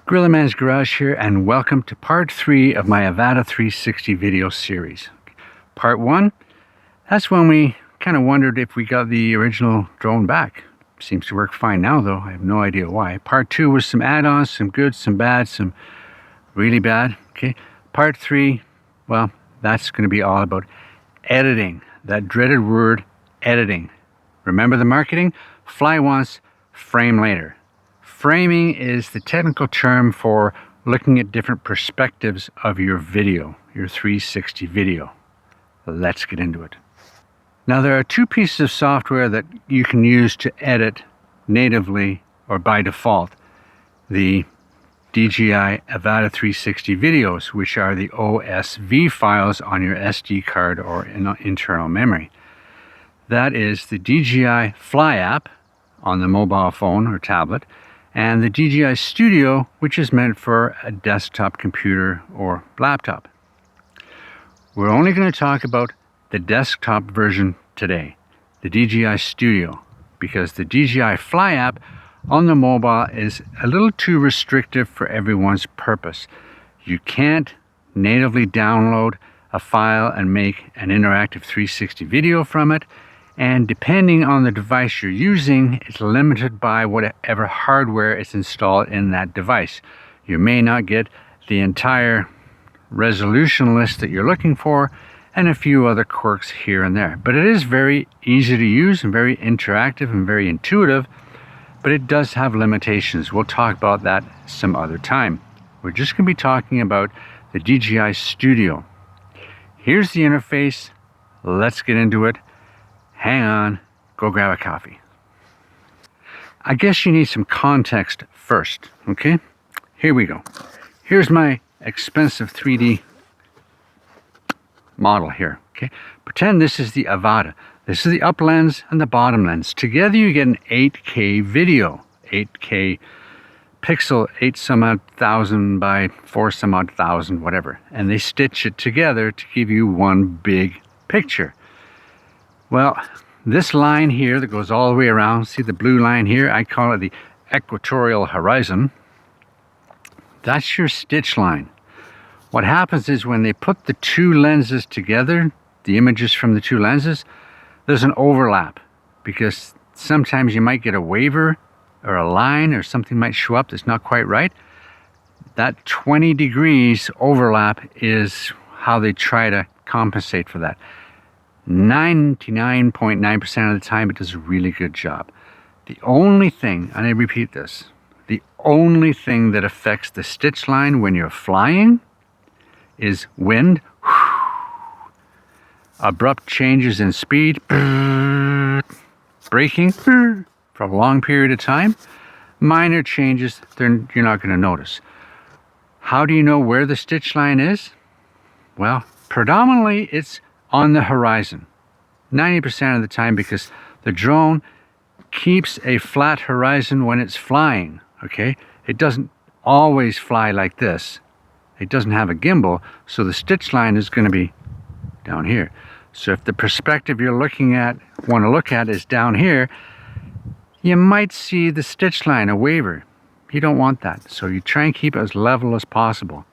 Gorilla Man's Garage here, and welcome to part 3 of my Avata 360 video series. Part 1, that's when we kind of wondered if we got the original drone back. Seems to work fine now though, I have no idea why. Part 2 was some add-ons, some good, some bad, some really bad. Okay. Part 3, well, that's going to be all about editing. That dreaded word, editing. Remember the marketing? Fly once, frame later. Framing is the technical term for looking at different perspectives of your video, your 360 video. Let's get into it. Now there are two pieces of software that you can use to edit natively or by default the DJI Avata 360 videos, which are the OSV files on your SD card or internal memory. That is the DJI Fly app on the mobile phone or tablet, and the DJI Studio, which is meant for a desktop computer or laptop. We're only going to talk about the desktop version today, the DJI Studio, because the DJI Fly app on the mobile is a little too restrictive for everyone's purpose. You can't natively download a file and make an interactive 360 video from it. And depending on the device you're using, it's limited by whatever hardware is installed in that device. You may not get the entire resolution list that you're looking for and a few other quirks here and there. But it is very easy to use and very interactive and very intuitive, but it does have limitations. We'll talk about that some other time. We're just going to be talking about the DJI Studio. Here's the interface. Let's get into it. Hang on, go grab a coffee. I guess you need some context first, okay? Here we go. Here's my expensive 3D model here, okay? Pretend this is the Avata. This is the up lens and the bottom lens. Together you get an 8K video, 8K pixel, 8 some odd thousand by 4 some odd thousand, whatever. And they stitch it together to give you one big picture. Well, this line here that goes all the way around, see the blue line here? I call it the equatorial horizon. That's your stitch line. What happens is when they put the two lenses together, the images from the two lenses, there's an overlap, because sometimes you might get a waver or a line or something might show up that's not quite right. That 20 degrees overlap is how they try to compensate for that. 99.9% of the time, it does a really good job. The only thing, and I repeat this, the only thing that affects the stitch line when you're flying is wind, abrupt changes in speed, braking for a long period of time, minor changes you're not going to notice. How do you know where the stitch line is? Well, predominantly it's on the horizon 90% of the time, because the drone keeps a flat horizon when it's flying. Okay, it doesn't always fly like this. It doesn't have a gimbal, so the stitch line is going to be down here. So if the perspective you're want to look at is down here, you might see the stitch line, a waver. You don't want that, so you try and keep it as level as possible.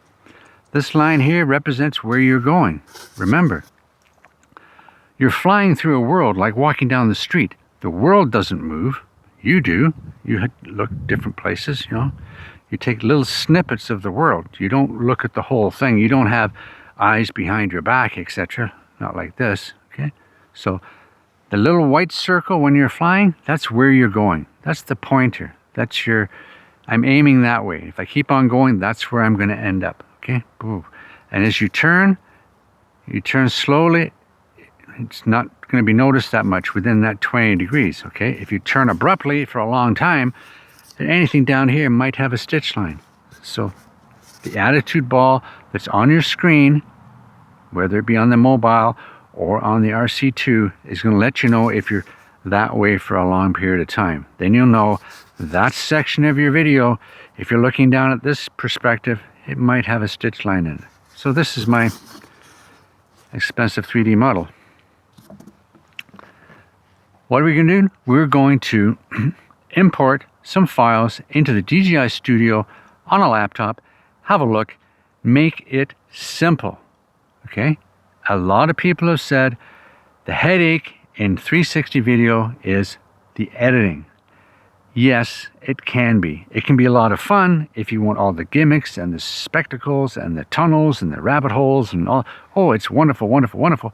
This line here represents where you're going. Remember, you're flying through a world like walking down the street. The world doesn't move. You do. You look different places, you know. You take little snippets of the world. You don't look at the whole thing. You don't have eyes behind your back, etc. Not like this, okay? So the little white circle when you're flying, that's where you're going. That's the pointer. That's your, I'm aiming that way. If I keep on going, that's where I'm going to end up, okay? Boom. And as you turn slowly. It's not going to be noticed that much within that 20 degrees, okay? If you turn abruptly for a long time, then anything down here might have a stitch line. So the attitude ball that's on your screen, whether it be on the mobile or on the RC2, is going to let you know if you're that way for a long period of time. Then you'll know that section of your video, if you're looking down at this perspective, it might have a stitch line in it. So this is my expensive 3D model. What are we going to do? We're going to import some files into the DJI Studio on a laptop, have a look, make it simple. Okay? A lot of people have said the headache in 360 video is the editing. Yes, it can be. It can be a lot of fun if you want all the gimmicks and the spectacles and the tunnels and the rabbit holes and all. Oh, it's wonderful, wonderful, wonderful.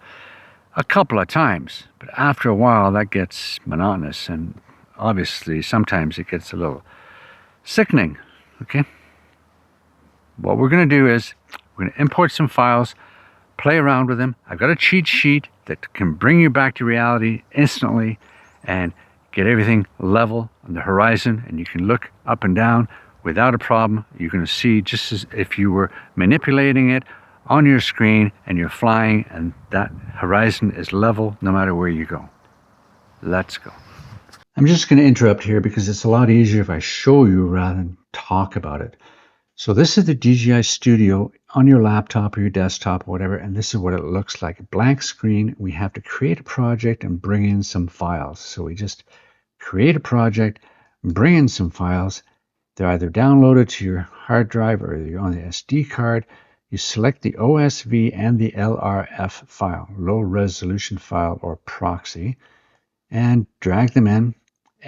A couple of times. But after a while, that gets monotonous. And obviously, sometimes it gets a little sickening. Okay? What we're going to do is we're going to import some files, play around with them. I've got a cheat sheet that can bring you back to reality instantly and get everything level on the horizon, and you can look up and down without a problem. You're going to see just as if you were manipulating it on your screen and you're flying, and that horizon is level no matter where you go. Let's go. I'm just going to interrupt here because it's a lot easier if I show you rather than talk about it. So this is the DJI Studio on your laptop or your desktop or whatever, and this is what it looks like. A blank screen. We have to create a project and bring in some files. So we just create a project, bring in some files. They're either downloaded to your hard drive or you're on the SD card. You select the OSV and the LRF file, low resolution file or proxy, and drag them in,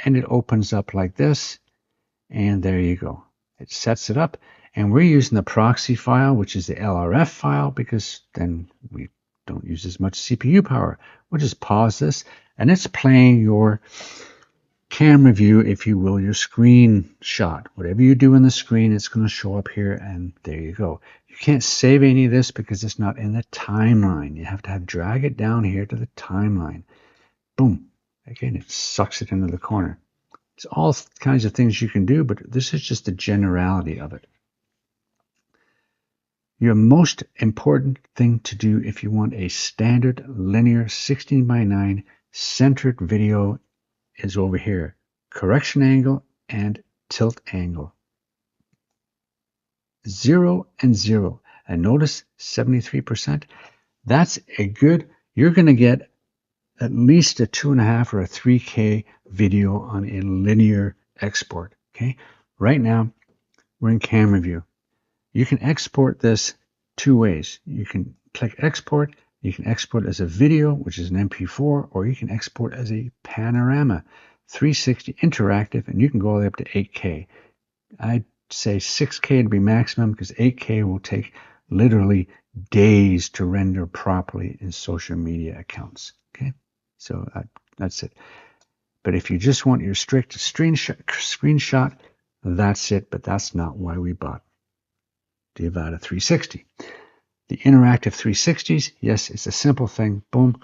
and it opens up like this, and there you go. It sets it up. And we're using the proxy file, which is the LRF file, because then we don't use as much CPU power. We'll just pause this, and it's playing your camera view, if you will, your screenshot. Whatever you do on the screen, it's going to show up here, and there you go. You can't save any of this because it's not in the timeline. You have to drag it down here to the timeline. Boom. Again, it sucks it into the corner. It's all kinds of things you can do, but this is just the generality of it. Your most important thing to do if you want a standard linear 16:9 centered video is over here. Correction angle and tilt angle. 0 and 0. And notice 73%. That's a good, you're going to get at least a 2.5 or a 3K video on a linear export. Okay. Right now, we're in camera view. You can export this two ways. You can click export. You can export as a video, which is an MP4, or you can export as a panorama, 360 interactive, and you can go all the way up to 8K. I'd say 6K to be maximum because 8K will take literally days to render properly in social media accounts. Okay, so that's it. But if you just want your strict screenshot, that's it. But that's not why we bought the Avata 360. The interactive 360s, yes, it's a simple thing. Boom,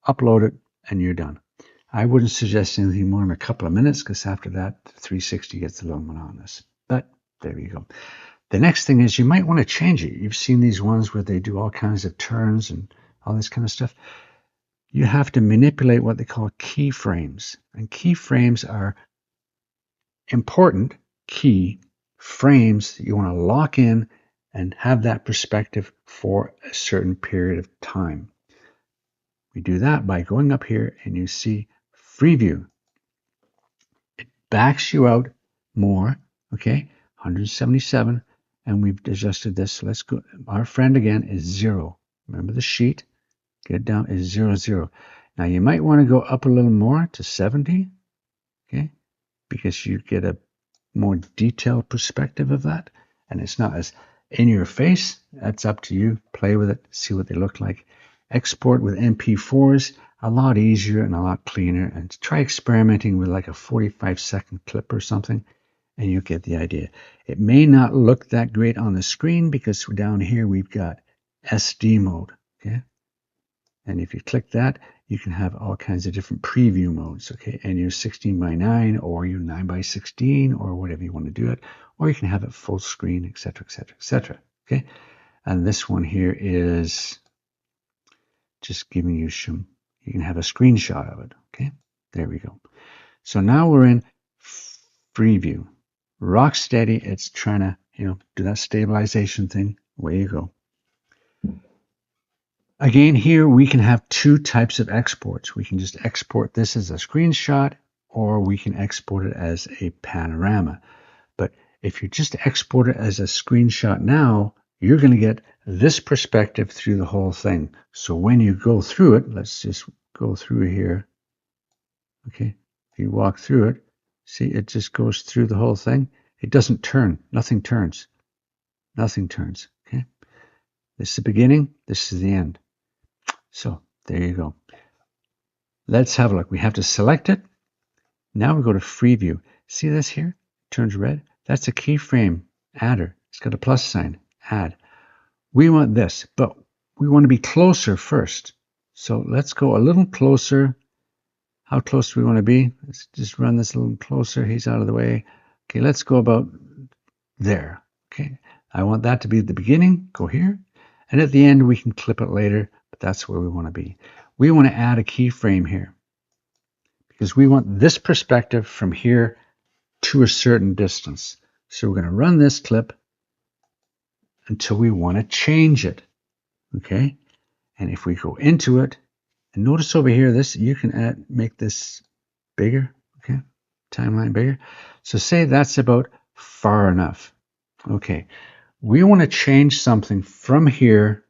upload it, and you're done. I wouldn't suggest anything more than a couple of minutes because after that, the 360 gets a little monotonous. But there you go. The next thing is you might want to change it. You've seen these ones where they do all kinds of turns and all this kind of stuff. You have to manipulate what they call keyframes. And keyframes are important key frames that you want to lock in and have that perspective for a certain period of time. We do that by going up here and you see free view. It backs you out more, okay, 177, and we've adjusted this. So let's go. Our friend again is 0. Remember the sheet? Get it down is 0, 0. Now you might want to go up a little more to 70, okay, because you get a more detailed perspective of that, and it's not as in your face. That's up to you. Play with it, see what they look like. Export with MP4s, a lot easier and a lot cleaner, and try experimenting with like a 45-second clip or something, and you'll get the idea. It may not look that great on the screen because down here we've got SD mode, okay? And if you click that, you can have all kinds of different preview modes, okay? And your 16:9 or your 9:16 or whatever you want to do it, or you can have it full screen, etc., etc., etc., okay? And this one here is just giving you some, you can have a screenshot of it, okay? There we go. So now we're in free view. Rock steady, it's trying to, do that stabilization thing. Away you go. Again, here we can have two types of exports. We can just export this as a screenshot, or we can export it as a panorama. But If you just export it as a screenshot now, you're going to get this perspective through the whole thing. So when you go through it, let's just go through here. Okay, if you walk through it, see it just goes through the whole thing. It doesn't turn. Nothing turns. Nothing turns. Okay, this is the beginning. This is the end. So there you go. Let's have a look. We have to select it. Now we go to free view. See this here? It turns red. That's a keyframe adder. It's got a plus sign. Add. We want this, but we want to be closer first. So let's go a little closer. How close do we want to be? Let's just run this a little closer. He's out of the way. Okay, let's go about there. Okay, I want that to be the beginning. Go here. And at the end, we can clip it later, but that's where we want to be. We want to add a keyframe here because we want this perspective from here to a certain distance. So we're going to run this clip until we want to change it. Okay, and if we go into it, and notice over here, this you can make this bigger. Okay, timeline bigger. So say that's about far enough. Okay, we want to change something from here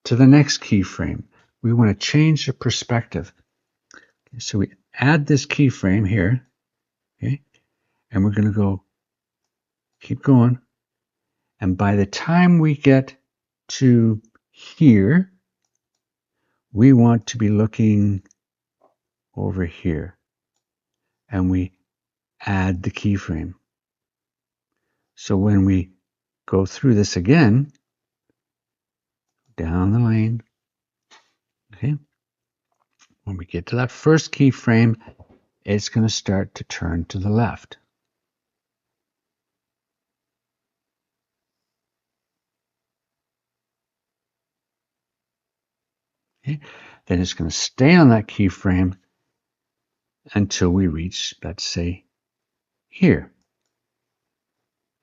to the next keyframe. We want to change the perspective. Okay, so we add this keyframe here. Okay, and we're going to go keep going. And by the time we get to here, we want to be looking over here. And we add the keyframe. So when we go through this again, down the lane, okay, when we get to that first keyframe, it's going to start to turn to the left. Okay. Then it's going to stay on that keyframe until we reach, let's say, here.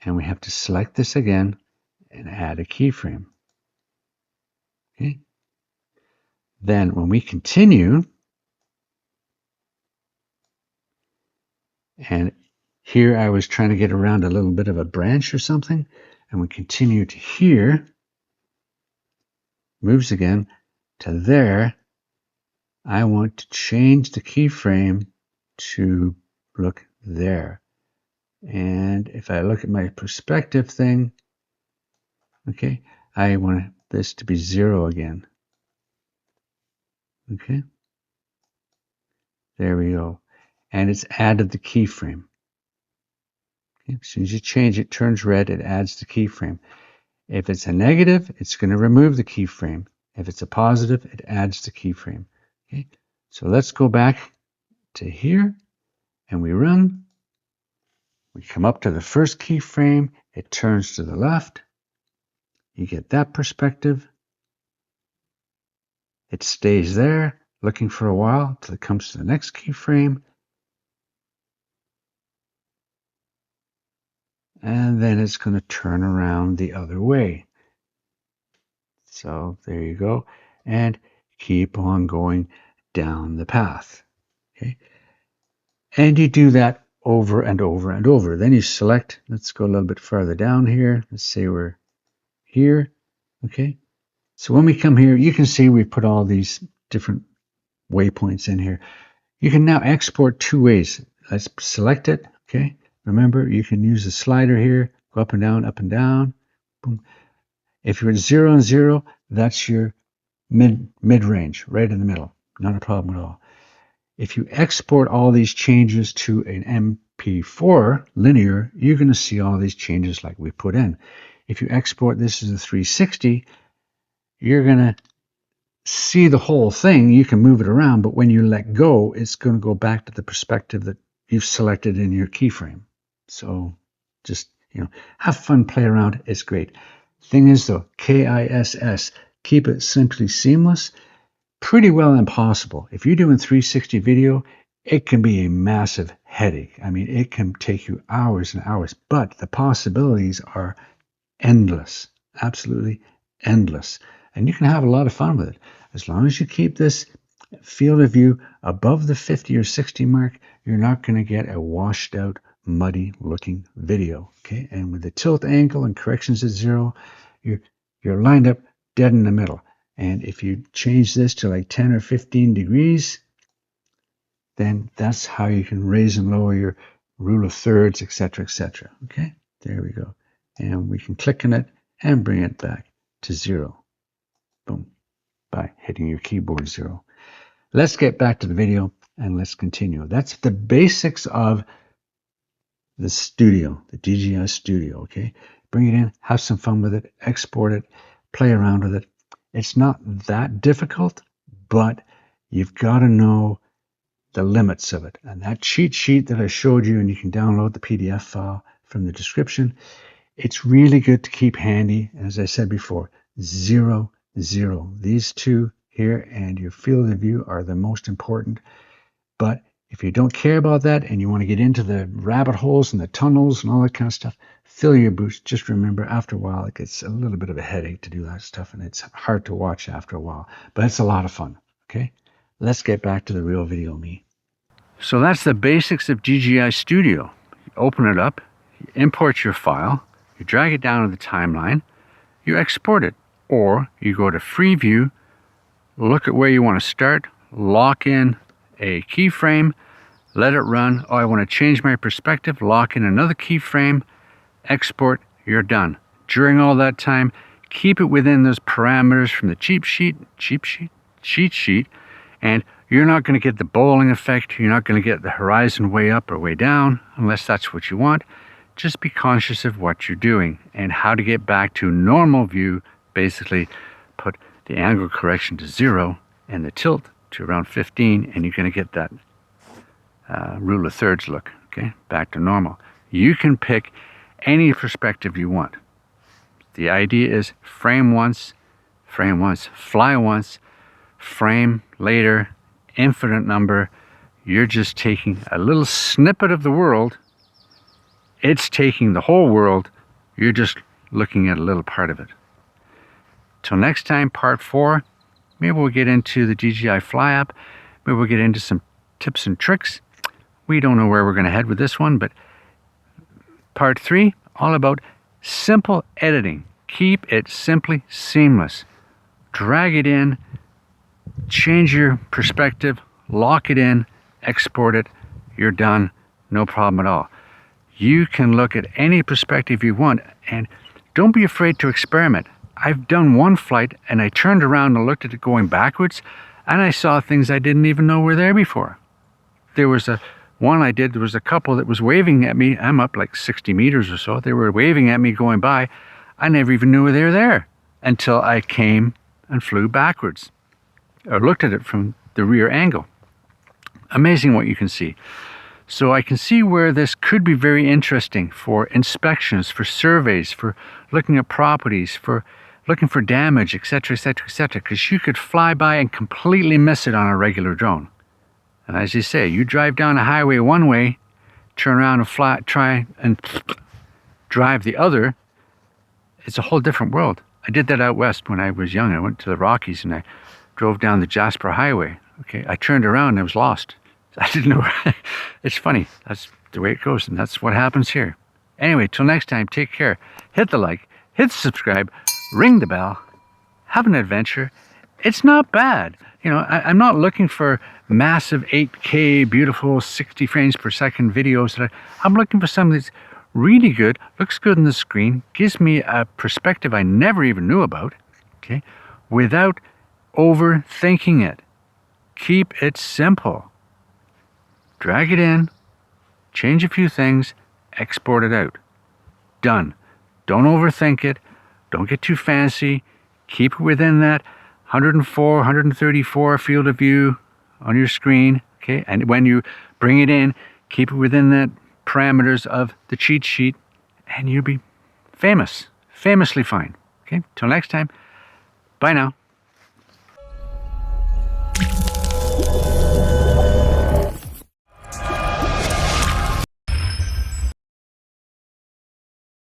And we have to select this again and add a keyframe. Okay. Then when we continue, and here I was trying to get around a little bit of a branch or something, and we continue to here, moves again to there. I want to change the keyframe to look there. And if I look at my perspective thing, okay, I want this to be 0 again. Okay, there we go. And it's added the keyframe. Okay. As soon as you change it, turns red, it adds the keyframe. If it's a negative, it's going to remove the keyframe. If it's a positive, it adds the keyframe. Okay, so let's go back to here and we run. We come up to the first keyframe, it turns to the left. You get that perspective. It stays there, looking for a while till it comes to the next keyframe. And then it's going to turn around the other way. So there you go. And keep on going down the path. Okay. And you do that over and over and over. Then you select, let's go a little bit further down here. Let's say we're here. Okay. So when we come here, you can see we put all these different waypoints in here. You can now export 2 ways. Let's select it. Okay. Remember, you can use the slider here, go up and down, up and down. Boom. If you're at 0 and 0, that's your mid-range, right in the middle. Not a problem at all. If you export all these changes to an MP4 linear, you're going to see all these changes like we put in. If you export this as a 360, you're going to see the whole thing. You can move it around, but when you let go, it's going to go back to the perspective that you've selected in your keyframe. So just, have fun, play around. It's great. Thing is though, KISS, keep it simply seamless. Pretty well impossible. If you're doing 360 video, it can be a massive headache. I mean, it can take you hours and hours, but the possibilities are endless, absolutely endless. And you can have a lot of fun with it. As long as you keep this field of view above the 50 or 60 mark, you're not going to get a washed out muddy looking video. Okay, and with the tilt angle and corrections at 0, you're lined up dead in the middle. And if you change this to like 10 or 15 degrees, then that's how you can raise and lower your rule of thirds, etc., etc. Okay, there we go. And we can click on it and bring it back to 0. Boom, by hitting your keyboard 0. Let's get back to the video and let's continue. That's the basics of the Studio, the DJI Studio, okay? Bring it in, have some fun with it, export it, play around with it. It's not that difficult, but you've got to know the limits of it. And that cheat sheet that I showed you, and you can download the PDF file from the description, it's really good to keep handy. As I said before, 0, 0. These two here and your field of view are the most important. But if you don't care about that and you want to get into the rabbit holes and the tunnels and all that kind of stuff, fill your boots. Just remember, after a while, it gets a little bit of a headache to do that stuff, and it's hard to watch after a while. But it's a lot of fun, okay? Let's get back to the real video me. So that's the basics of DJI Studio. You open it up, you import your file, you drag it down to the timeline, you export it, or you go to Free View, look at where you want to start, lock in a keyframe, let it run. Oh, I want to change my perspective, lock in another keyframe, export, you're done. During all that time, keep it within those parameters from the cheat sheet, and you're not going to get the bowling effect, you're not going to get the horizon way up or way down, unless that's what you want. Just be conscious of what you're doing and how to get back to normal view. Basically, put the angle correction to 0 and the tilt to around 15, and you're going to get that rule of thirds look, okay, back to normal. You can pick any perspective you want. The idea is frame once, fly once, frame later, infinite number. You're just taking a little snippet of the world. It's taking the whole world. You're just looking at a little part of it. Till next time, part 4, maybe we'll get into the DJI Fly app. Maybe we'll get into some tips and tricks. We don't know where we're going to head with this one, but part 3, all about simple editing. Keep it simply seamless. Drag it in, change your perspective, lock it in, export it, you're done, no problem at all. You can look at any perspective you want, and don't be afraid to experiment. I've done one flight and I turned around and looked at it going backwards, and I saw things I didn't even know were there before. There was there was a couple that was waving at me. I'm up like 60 meters or so. They were waving at me going by. I never even knew they were there until I came and flew backwards or looked at it from the rear angle. Amazing what you can see. So I can see where this could be very interesting for inspections, for surveys, for looking at properties, for looking for damage, etc., etc., etc., because you could fly by and completely miss it on a regular drone. And as you say, you drive down a highway one way, turn around and try and drive the other, it's a whole different world. I did that out west when I was young. I went to the Rockies and I drove down the Jasper Highway. Okay, I turned around and I was lost. I didn't know. It's funny. That's the way it goes, and that's what happens here. Anyway, till next time, take care. Hit the like, hit the subscribe, ring the bell, have an adventure. It's not bad. You know, I'm not looking for massive 8K, beautiful 60 frames per second videos. I'm looking for something that's really good, looks good on the screen, gives me a perspective I never even knew about, okay, without overthinking it. Keep it simple. Drag it in, change a few things, export it out. Done. Don't overthink it. Don't get too fancy. Keep it within that 104, 134 field of view on your screen. Okay, and when you bring it in, keep it within that parameters of the cheat sheet, and you'll be famously fine. Okay, till next time. Bye now.